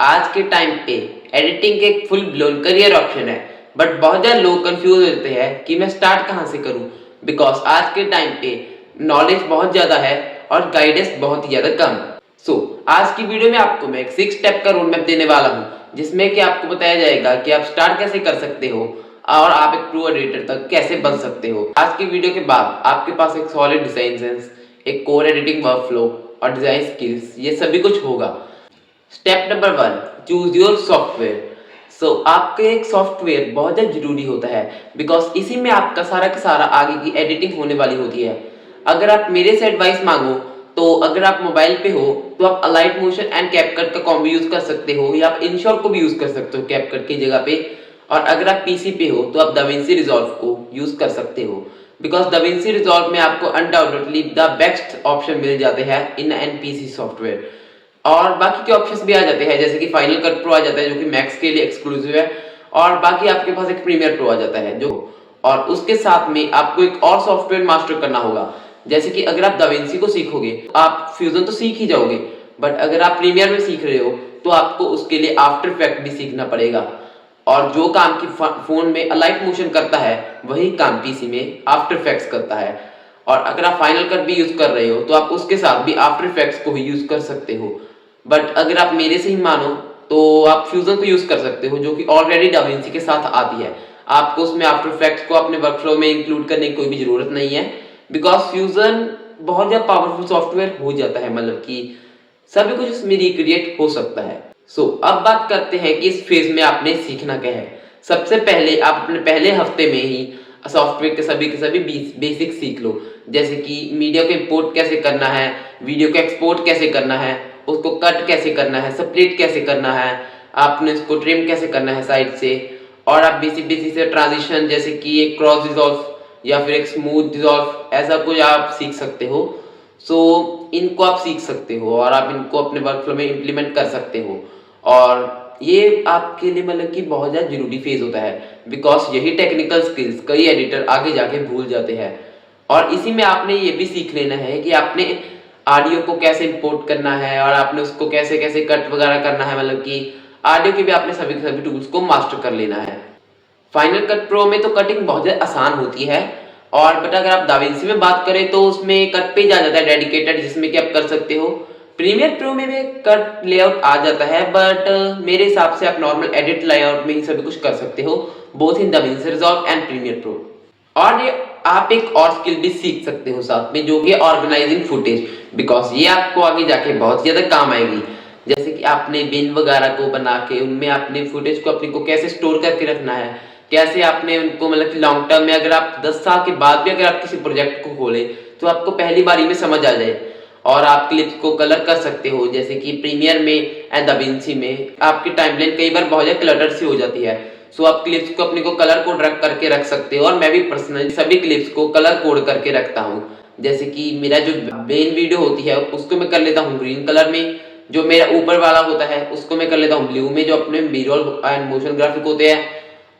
आज के टाइम पे एडिटिंग एक फुल ब्लोन करियर ऑप्शन है, बट बहुत ज़्यादा लोग कंफ्यूज होते हैं कि मैं स्टार्ट कहाँ से करूँ। बिकॉज आज के टाइम पे नॉलेज बहुत ज़्यादा है और गाइडेंस बहुत ही ज़्यादा कम। आज की वीडियो में आपको मैं एक 6 स्टेप का रोड मैप देने वाला हूँ, जिसमें कि आपको बताया जाएगा कि आप स्टार्ट कैसे कर सकते हो और आप एक प्रो एडिटर तक कैसे बन सकते हो। आज की वीडियो के बाद आपके पास एक सॉलिड डिजाइन सेंस, एक कोर एडिटिंग वर्कफ्लो और डिजाइन स्किल्स, ये सभी कुछ होगा। Step number 1, choose your software. आपके एक सॉफ्टवेयर बहुत ज़्यादा जरूरी होता है, बिकॉज इसी में आपका सारा का सारा आगे की एडिटिंग होने वाली होती है। अगर आप मेरे से एडवाइस मांगो तो अगर आप मोबाइल पे हो तो आप अलाइट मोशन एंड कैपकट का कॉम्बो यूज कर सकते हो, या आप इनशॉट को भी यूज कर सकते हो कैपकट की जगह पे। और अगर आप पीसी पे हो तो आप दाविंसी रिजॉल्व को यूज कर सकते हो, बिकॉज दाविंसी रिजॉल्व में आपको अनडाउटेडली द बेस्ट ऑप्शन मिल जाते हैं इन एन पीसी सॉफ्टवेयर। और बाकी के ऑप्शंस भी आ जाते हैं, जैसे कि फाइनल कट प्रो आ जाता है जो कि मैक्स के लिए एक्सक्लूसिव है, और बाकी आपके पास एक प्रीमियर प्रो आ जाता है जो, और उसके साथ में आपको एक और सॉफ्टवेयर मास्टर करना होगा। जैसे कि अगर आप दाविंसी को सीखोगे आप फ्यूजन तो सीख ही जाओगे, बट अगर आप प्रीमियर में सीख रहे हो तो आपको उसके लिए आफ्टर इफेक्ट भी सीखना पड़ेगा। और जो काम की फोन में अलाइट मोशन करता है वही काम पीसी में आफ्टर इफेक्ट्स करता है। और अगर आप फाइनल कट भी यूज कर रहे हो तो आप उसके साथ भी आफ्टर इफेक्ट्स को भी यूज कर सकते हो। बट अगर आप मेरे से ही मानो तो आप फ्यूजन को यूज कर सकते हो, जो कि ऑलरेडी दाविंसी के साथ आती है। आपको उसमें आफ्टर इफेक्ट्स को अपने वर्कफ्लो में इंक्लूड करने की कोई भी जरूरत नहीं है, बिकॉज फ्यूजन बहुत ज्यादा पावरफुल सॉफ्टवेयर हो जाता है, मतलब कि सभी कुछ उसमें रिक्रिएट हो सकता है। अब बात करते हैं कि इस फेज में आपने सीखना क्या है। सबसे पहले आप अपने पहले हफ्ते में ही सॉफ्टवेयर के सभी बेसिक सीख लो, जैसे कि मीडिया को इंपोर्ट कैसे करना है, वीडियो को एक्सपोर्ट कैसे करना है, उसको कट कैसे करना है, स्प्लिट कैसे करना है, आपने उसको ट्रिम कैसे करना है साइड से। और आप बेसिक से ट्रांजिशन, जैसे कि एक क्रॉस डिसॉल्व या फिर एक स्मूथ डिसॉल्व, ऐसा कुछ आप सीख सकते हो। इनको आप सीख सकते हो और आप इनको अपने वर्कफ्लो में इम्प्लीमेंट कर सकते हो। और ये आपके लिए मतलब कि बहुत ज़्यादा जरूरी फेज होता है, बिकॉज यही टेक्निकल स्किल्स कई एडिटर आगे जाके भूल जाते हैं। और इसी में आपने ये भी सीख लेना है कि आपने ऑडियो को कैसे इंपोर्ट करना है और आपने उसको कैसे कैसे कट वगैरह करना है, मतलब कि ऑडियो के भी आपने सभी के सभी टूल्स को मास्टर कर लेना है। फाइनल कट प्रो में तो कटिंग बहुत ज़्यादा आसान होती है, और बट अगर आप दाविंसी में बात करें तो उसमें कट पेज आ जाता है डेडिकेटेड, जिसमें कि आप कर सकते हो। प्रीमियर प्रो में भी कट लेआउट आ जाता है, बट मेरे हिसाब से आप नॉर्मल एडिट लेआउट में ही सभी कुछ कर सकते हो, both in DaVinci Resolve and Premiere Pro. और ये आप एक और स्किल भी सीख सकते हो साथ में, जो कि ऑर्गेनाइजिंग फुटेज, बिकॉज ये आपको आगे जाके बहुत ज्यादा काम आएगी। जैसे कि आपने बिन वगैरह को बना के उनमें आपने फुटेज को अपने को कैसे स्टोर करके रखना है, कैसे आपने उनको मतलब कि लॉन्ग टर्म में अगर आप 10 साल के बाद भी अगर आप किसी प्रोजेक्ट को खोले तो आपको पहली बारी में समझ आ जाए। और आप क्लिप्स को कलर कर सकते हो, जैसे कि प्रीमियर में एंड दाविंसी में आपकी टाइमलाइन कई बार बहुत ज्यादा क्लटर सी हो जाती है। आप क्लिप्स को अपने को कलर कोड रख करके रख सकते हो, और मैं भी पर्सनली सभी क्लिप्स को कलर कोड करके रखता हूँ। जैसे कि मेरा जो मेन वीडियो होती है उसको मैं कर लेता हूँ ग्रीन कलर में, जो मेरा ऊपर वाला होता है उसको मैं कर लेता हूँ ब्लू में, जो अपने बी-रोल एंड मोशन ग्राफिक होते हैं,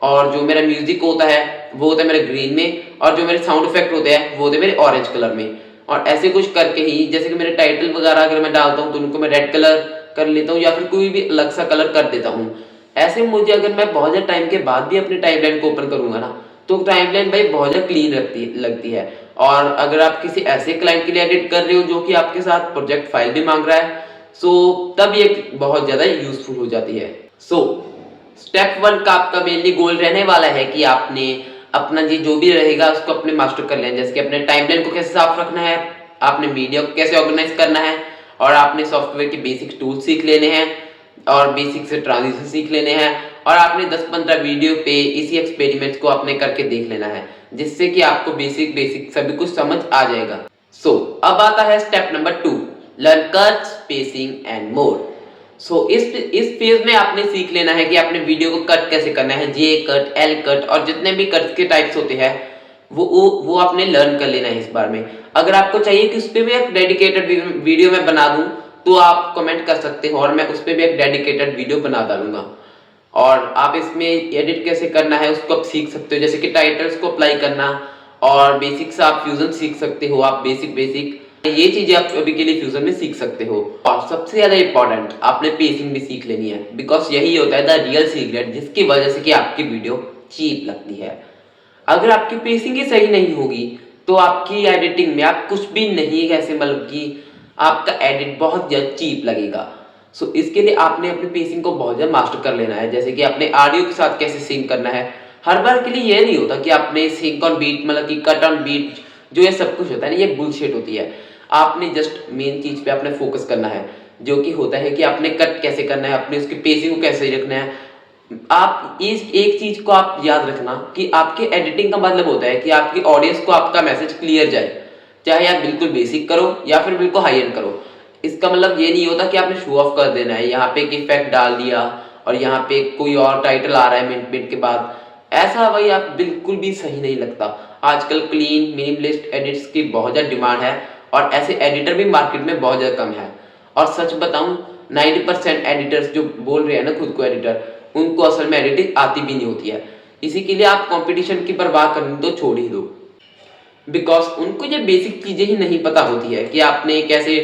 और जो मेरा म्यूजिक होता है वो होता है मेरा ग्रीन में, और जो मेरे साउंड इफेक्ट होते हैं वो होते हैं मेरे ऑरेंज कलर में। और ऐसे कुछ करके ही, जैसे कि मेरे टाइटल वगैरह अगर मैं डालता हूँ तो उनको मैं रेड कलर कर लेता हूँ, या फिर कोई भी अलग सा कलर कर देता हूँ। ऐसे मुझे अगर मैं बहुत ज्यादा टाइम के बाद भी अपनी टाइमलाइन को ओपन करूंगा ना, तो टाइमलाइन भाई बहुत ज्यादा क्लीन लगती है। और अगर आप किसी ऐसे क्लाइंट के लिए एडिट कर रहे हो जो कि आपके साथ प्रोजेक्ट फाइल भी मांग रहा है, तब ये बहुत ज्यादा यूजफुल हो जाती है। स्टेप 1 का आपका मेनली गोल रहने वाला है कि आपने अपना जो भी रहेगा उसको अपने मास्टर कर लेना, जैसे कि अपने टाइमलाइन को कैसे साफ रखना है, आपने मीडिया को कैसे ऑर्गेनाइज करना है, और आपने सॉफ्टवेयर के बेसिक टूल सीख लेने हैं, और बेसिक से ट्रांजिशन सीख लेने हैं, और आपने 10-15 वीडियो पे इसी एक्सपेरिमेंट्स को आपने करके देख लेना है, जिससे कि आपको बेसिक सभी कुछ समझ आ जाएगा। अब आता है step number 2, learn cut, spacing and more. इस फेज में आपने सीख लेना है कि आपने वीडियो को कट कैसे करना है, जे कट, एल कट, और जितने भी कट के टाइप्स होते हैं वो आपने लर्न कर लेना है इस बार में। अगर आपको चाहिए कि उस पर भी एक डेडिकेटेड वीडियो मैं बना दूं तो आप कमेंट कर सकते हो, और मैं उस पर भी एक डेडिकेटेड वीडियो बना डालूंगा। और आप इसमें एडिट कैसे करना है उसको आप सीख सकते हो, जैसे कि टाइटल्स को अप्लाई करना, और बेसिक से आप फ्यूजन सीख सकते हो, आप बेसिक ये चीजें आप अभी के लिए फ्यूजन में सीख सकते हो। और सबसे ज्यादा इंपॉर्टेंट, आपने पेसिंग भी सीख लेनी है, बिकॉज यही होता है द रियल सीक्रेट जिसकी वजह से कि आपकी वीडियो चीप लगती है। अगर आपकी पेसिंग ही सही नहीं होगी तो आपकी एडिटिंग में आप कुछ भी नहीं, कैसे मतलब कि आपका एडिट बहुत ज्यादा चीप लगेगा। सो इसके लिए आपने अपनी पेसिंग को बहुत ज्यादा मास्टर कर लेना है, जैसे कि अपने ऑडियो के साथ कैसे सिंक करना है। हर बार के लिए ये नहीं होता कि आपने सिंक ऑन बीट, मतलब कि कट ऑन बीट, जो ये सब कुछ होता है ना, ये बुलशिट होती है। आपने जस्ट मेन चीज पे आपने फोकस करना है, जो कि होता है कि आपने कट कैसे करना है, अपने उसकी पेसिंग को कैसे रखना है। आप इस एक चीज को आप याद रखना कि आपके एडिटिंग का मतलब होता है कि आपकी ऑडियंस को आपका मैसेज क्लियर जाए, चाहे आप बिल्कुल बेसिक करो या फिर बिल्कुल हाई एंड करो। इसका मतलब ये नहीं होता कि आपने शो ऑफ कर देना है, यहाँ पे एक इफेक्ट डाल दिया और यहाँ पे कोई और टाइटल आ रहा है मिनट मिनट के बाद, ऐसा भाई आप बिल्कुल भी सही नहीं लगता। आजकल क्लीन मिनिमलिस्ट एडिट्स की बहुत ज्यादा डिमांड है और ऐसे एडिटर भी मार्केट में बहुत ज्यादा कम है। और सच बताऊं, 90% एडिटर्स जो बोल रहे हैं ना खुद को एडिटर, उनको असल में एडिटिंग आती भी नहीं होती है। इसी के लिए आप कंपटीशन की परवाह करनी तो छोड़ ही दो, बिकॉज उनको ये बेसिक चीजें ही नहीं पता होती है कि आपने कैसे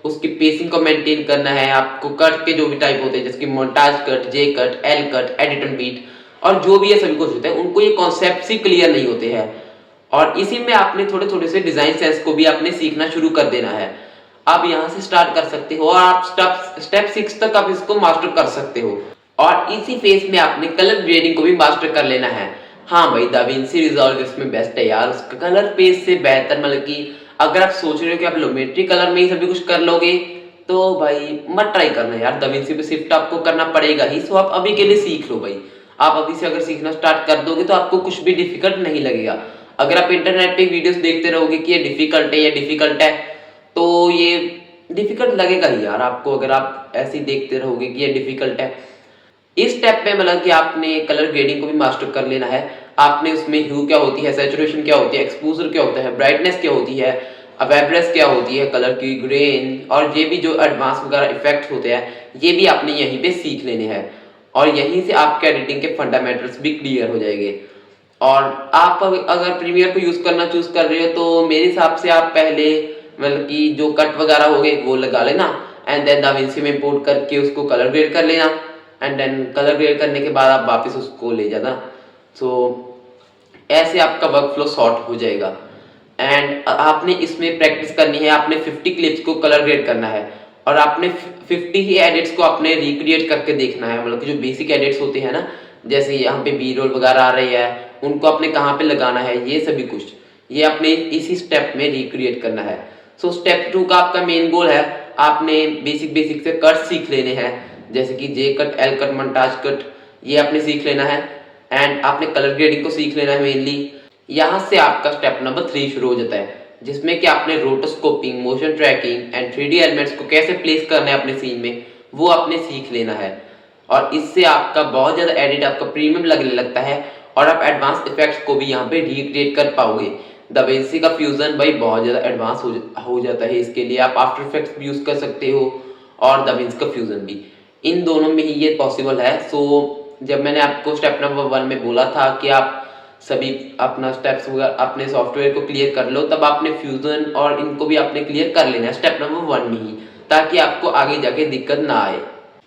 उसकी पेसिंग को मेंटेन करना है। आपको कट के जो भी टाइप होते हैं, जैसे कि montage cut, J cut, L cut, edit and beat और जो भी ये सभी कुछ होते हैं, उनको ये कॉन्सेप्ट ही क्लियर नहीं होते हैं। और इसी में आपने थोड़े थोड़े से डिजाइन सेंस को भी आपने सीखना शुरू कर देना है। आप यहाँ से स्टार्ट कर सकते हो और आप स्टेप 6 तक आप इसको मास्टर कर सकते हो। और इसी फेज में आपने कलर ग्रेडिंग को भी मास्टर कर लेना है। हाँ भाई, दाविंसी रिजॉल्व इसमें बेस्ट है यार, उसका कलर पेज से बेहतर, मतलब कि अगर आप सोच रहे हो कि आप लोमेट्री कलर में ही सभी कुछ कर लोगे तो भाई मत ट्राई करना यार, दाविंसी पे शिफ्ट आपको करना पड़ेगा ही। सो आप अभी के लिए सीख लो भाई। आप अभी से अगर सीखना स्टार्ट कर दोगे तो आपको कुछ भी डिफिकल्ट नहीं लगेगा। अगर आप इंटरनेट पे वीडियोस देखते रहोगे कि ये डिफिकल्ट है, ये डिफिकल्ट है, तो ये डिफिकल्ट लगेगा ही यार आपको। अगर आप ऐसे ही देखते रहोगे कि ये डिफिकल्ट है, इस स्टेप में मतलब कि आपने कलर ग्रेडिंग को भी मास्टर कर लेना है। आपने उसमें ह्यू क्या होती है, सैचुरेशन क्या होती है, एक्सपोजर क्या होता है, ब्राइटनेस क्या होती है, वाइब्रेंस क्या होती है, कलर की ग्रेन, और ये भी जो एडवांस वगैरह इफेक्ट होते हैं, ये भी आपने यहीं पे सीख लेने हैं। और यहीं से आपके एडिटिंग के फंडामेंटल्स भी क्लियर हो जाएंगे। और आप अगर प्रीमियर को यूज करना चूज कर रहे हो तो मेरे हिसाब से आप पहले मतलब कि जो कट वगैरह हो गए वो लगा लेना, एंड देन दाविंसी में इंपोर्ट करके उसको कलर ग्रेड कर लेना, एंड देन कलर ग्रेड करने के बाद आप वापस उसको ले जाना। सो ऐसे आपका वर्क फ्लो शॉर्ट हो जाएगा। एंड आपने इसमें प्रैक्टिस करनी है, आपने 50 क्लिप्स को कलर ग्रेड करना है और आपने 50 ही एडिट्स को आपने रिक्रिएट करके देखना है। मतलब कि जो बेसिक एडिट्स होते हैं ना, जैसे यहाँ पे बी रोल वगैरह आ रही है, उनको आपने कहाँ पे लगाना है, ये सभी कुछ ये आपने इसी स्टेप में रिक्रिएट करना है। सो स्टेप 2 का आपका मेन गोल है, आपने बेसिक बेसिक से कट सीख लेने हैं, जैसे कि J cut, L cut, montage cut, ये आपने सीख लेना है। एंड आपने कलर ग्रेडिंग को सीख लेना है मेनली। यहाँ से आपका स्टेप नंबर 3 शुरू हो जाता है, जिसमें कि आपने rotoscoping, motion tracking and 3D elements को कैसे प्लेस करना है अपने सीन में, वो आपने सीख लेना है। और इससे आपका बहुत ज्यादा एडिट आपका प्रीमियम लगने लगता है और आप एडवांस इफेक्ट्स को भी यहाँ पे रिक्रिएट कर पाओगे। दाविंसी का फ्यूजन भाई बहुत ज्यादा एडवांस हो जाता है, इसके लिए आप आफ्टर इफेक्ट्स भी यूज कर सकते हो और दाविंसी का फ्यूजन भी, इन दोनों में ही ये पॉसिबल है। सो जब मैंने आपको स्टेप नंबर 1 में बोला था कि आप सभी अपना स्टेप्स अपने सॉफ्टवेयर को क्लियर कर लो, तब आपने फ्यूजन और इनको भी आपने क्लियर कर लेना है स्टेप नंबर 1 में ही, ताकि आपको आगे जाके दिक्कत ना आए।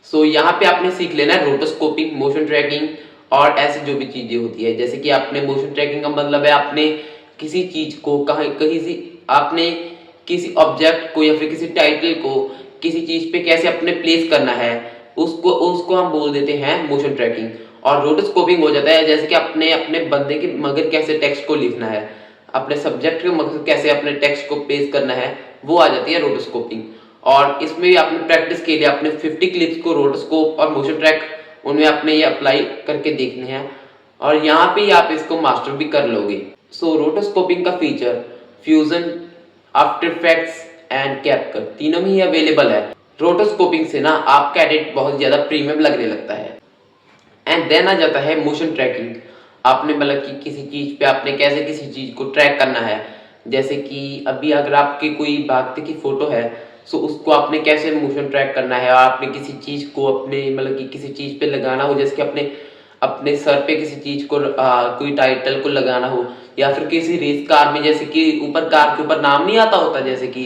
सो यहाँ पे आपने सीख लेना है रोटोस्कोपिंग, मोशन ट्रैकिंग और ऐसी जो भी चीजें होती है। जैसे कि आपने मोशन ट्रैकिंग का मतलब है आपने किसी चीज को कहीं से आपने किसी ऑब्जेक्ट को या फिर किसी टाइटल को किसी चीज पे कैसे अपने प्लेस करना है, उसको उसको हम बोल देते हैं मोशन ट्रैकिंग। और रोटोस्कोपिंग हो जाता है जैसे कि अपने अपने बंदे के मगर कैसे टेक्स्ट को लिखना है, अपने सब्जेक्ट के मगर कैसे अपने टेक्स्ट को पेश करना है, वो आ जाती है रोटोस्कोपिंग। और इसमें भी आपने प्रैक्टिस के लिए अपने 50 क्लिप्स को रोटोस्कोप और मोशन ट्रैक उनमें आपने ये अप्लाई करके देखने हैं और यहाँ पे आप इसको मास्टर भी कर लोगे। सो रोटोस्कोपिंग का feature fusion, after effects and CapCut तीनों में ही अवेलेबल है। रोटोस्कोपिंग से ना आपका एडिट बहुत ज्यादा प्रीमियम लगने लगता है। एंड देन आ जाता है मोशन ट्रैकिंग। आपने मतलब कि किसी चीज पे आपने कैसे किसी चीज को ट्रैक करना है, जैसे कि अभी अगर आपकी कोई भागते की फोटो है, सो उसको आपने कैसे मोशन ट्रैक करना है। और आपने किसी चीज को अपने मतलब कि किसी चीज पे लगाना हो, जैसे कि अपने अपने सर पे किसी चीज को कोई टाइटल को लगाना हो, या फिर किसी रेस कार में, जैसे कि ऊपर कार के ऊपर नाम नहीं आता होता, जैसे कि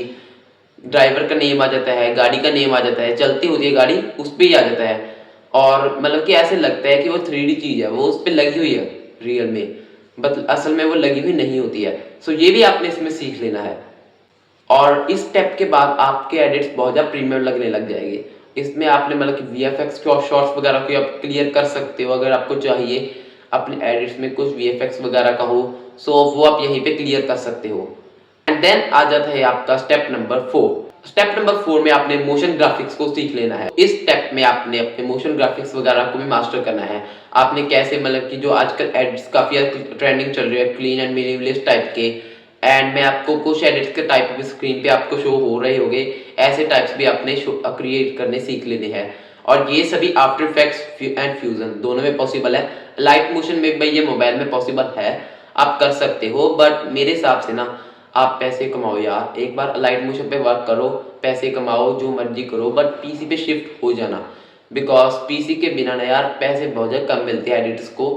ड्राइवर का नेम आ जाता है, गाड़ी का नेम आ जाता है, चलती होती है गाड़ी उस पे ही आ जाता है। और मतलब कि ऐसे लगता है कि वो 3D चीज़ है, वो उस पे लगी हुई है रियल में, बट असल में वो लगी हुई नहीं होती है। सो ये भी आपने इसमें सीख लेना है। और इस स्टेप के बाद आपके एडिट्स बहुत ज़्यादा प्रीमियम लगने लग जाएंगे। इसमें आपने मतलब कि वीएफएक्स शॉट्स वगैरह को आप क्लियर कर सकते हो, अगर आपको चाहिए अपने एडिट्स में कुछ वीएफएक्स वगैरह का हो, सो वो आप यहीं पे क्लियर कर सकते हो। एंड देन आ जाता है आपका स्टेप नंबर 4। स्टेप नंबर 4 में आपने मोशन ग्राफिक्स को सीख लेना है। इस स्टेप में आपने अपने मोशन ग्राफिक्स वगैरह को भी मास्टर करना है। आपने कैसे मतलब कि जो आजकल एडिट्स काफी ट्रेंडिंग चल रही है क्लीन एंड मिनिमलिस्ट टाइप के, एंड मैं आपको कुछ एडिट्स के टाइप भी स्क्रीन पे आपको शो हो रहे होंगे, ऐसे टाइप्स भी आपने क्रिएट करने सीख लेने हैं। और ये सभी आफ्टर इफेक्ट्स एंड फ्यूजन दोनों में पॉसिबल है। लाइट मोशन में भाई ये मोबाइल में पॉसिबल है, आप कर सकते हो, बट मेरे हिसाब से ना आप पैसे कमाओ यार, एक बार लाइट मोशन पे वर्क करो, पैसे कमाओ, जो मर्जी करो, बट पीसी पे शिफ्ट हो जाना। बिकॉज पीसी के बिना ना यार पैसे बहुत ज़्यादा कम मिलते हैं एडिट्स को।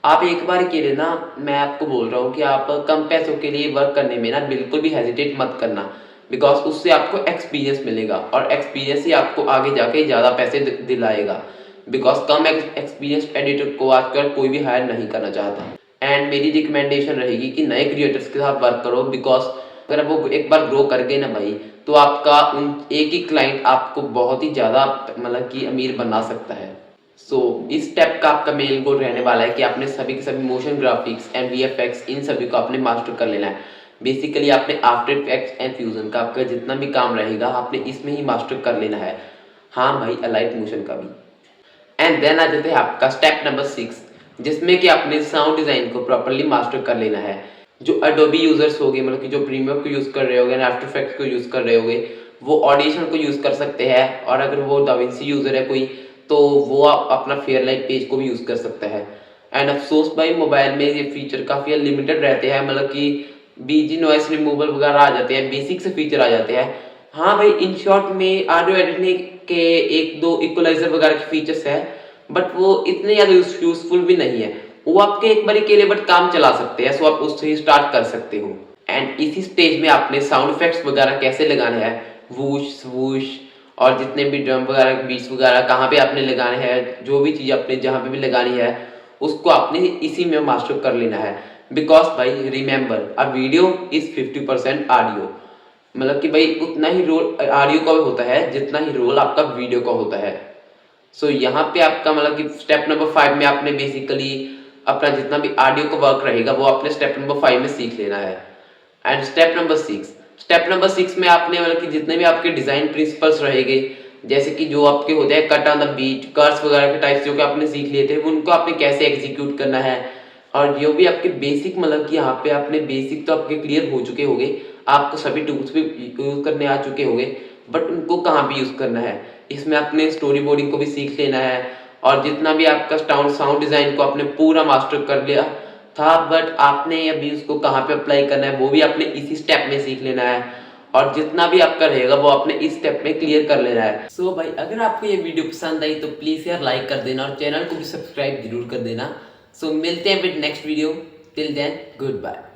आप एक बार के लिए ना, मैं आपको बोल रहा हूँ कि आप कम पैसों के लिए वर्क करने में ना बिल्कुल भी हेजिटेट मत करना। बिकॉज उससे आपको एक्सपीरियंस मिलेगा, और एक्सपीरियंस ही आपको आगे जाके ज़्यादा पैसे दिलाएगा। बिकॉज कम एक्सपीरियंस एडिटर को आजकल कोई भी हायर नहीं करना चाहता। एंड मेरी रिकमेंडेशन रहेगी कि नए क्रिएटर्स के साथ वर्क करो। बिकॉज अगर वो एक बार ग्रो कर गए ना भाई, तो आपका उन एक ही क्लाइंट आपको बहुत ही ज़्यादा मतलब कि अमीर बना सकता है। सो इस स्टेप का आपका मेन गोल रहने वाला है कि आपने सभी के सभी मोशन ग्राफिक्स एंड वीएफएक्स इन सभी को आपने मास्टर कर लेना है। बेसिकली आपने आफ्टर इफेक्ट्स एंड फ्यूजन का आपका जितना भी काम रहेगा आपने इसमें ही मास्टर कर लेना है। हाँ भाई, अलाइट मोशन का भी। एंड देन आ जाते हैं आपका स्टेप नंबर 6, जिसमें कि आपने साउंड डिजाइन को प्रॉपरली मास्टर कर लेना है। जो अडोबी यूजर्स हो गए, मतलब कि जो प्रीमियर को यूज कर रहे होगे, आफ्टर इफेक्ट्स को यूज कर रहे होगे, वो ऑडिशन को यूज कर सकते हैं। और अगर वो डाविंसी यूजर है कोई, तो वो आप अपना फेयर लाइट पेज को भी यूज कर सकता है। एंड अफसोस भाई मोबाइल में ये फीचर काफी लिमिटेड रहते हैं, मतलब कि बीजी नॉइस रिमूवल वगैरह आ जाते हैं, बेसिक से फीचर आ जाते हैं। हाँ भाई, इन शॉर्ट में ऑडियो एडिटिंग के एक दो इक्वलाइजर वगैरह के फीचर्स है, बट वो इतने ज़्यादा यूजफुल भी नहीं है। वो आपके एक बार के लिए बट काम चला सकते हैं, सो आप उससे ही स्टार्ट कर सकते हो। एंड इसी स्टेज में आपने साउंड इफेक्ट्स वगैरह कैसे लगाने हैं, वूश स्वूश, और जितने भी ड्रम वगैरह बीट्स वगैरह कहाँ पे आपने लगाने हैं, जो भी चीज़ आपने जहाँ पे भी लगानी है उसको आपने इसी में मास्टर कर लेना है। बिकॉज भाई remember, a video is 50% audio. मतलब कि भाई उतना ही रोल ऑडियो का होता है जितना ही रोल आपका वीडियो का होता है। सो यहाँ पे आपका मतलब कि स्टेप नंबर 5 में आपने बेसिकली अपना जितना भी ऑडियो का वर्क रहेगा वो आपने स्टेप नंबर 5 में सीख लेना है। एंड स्टेप नंबर 6 में आपने मतलब कि जितने भी आपके डिजाइन प्रिंसिपल्स रहेंगे, जैसे कि जो आपके होते हैं कट ऑन द बीट, कर्स वगैरह के टाइप्स जो कि आपने सीख लिए थे, उनको आपने कैसे एग्जीक्यूट करना है। और जो भी आपके बेसिक मतलब कि यहाँ पे आपने बेसिक तो आपके क्लियर हो चुके होंगे, आपको सभी टूल्स भी यूज करने आ चुके होंगे, बट उनको कहाँ पे यूज करना है, इसमें आपने स्टोरी बोर्डिंग को भी सीख लेना है। और जितना भी आपका साउंड डिजाइन को आपने पूरा मास्टर कर लिया था, बट आपने अभी उसको कहाँ पे अप्लाई करना है वो भी आपने इसी स्टेप में सीख लेना है। और जितना भी आपका रहेगा वो आपने इस स्टेप में क्लियर कर लेना है। सो भाई, अगर आपको ये वीडियो पसंद आई तो प्लीज यार लाइक कर देना और चैनल को भी सब्सक्राइब जरूर कर देना। सो मिलते हैं with next video, till then good bye.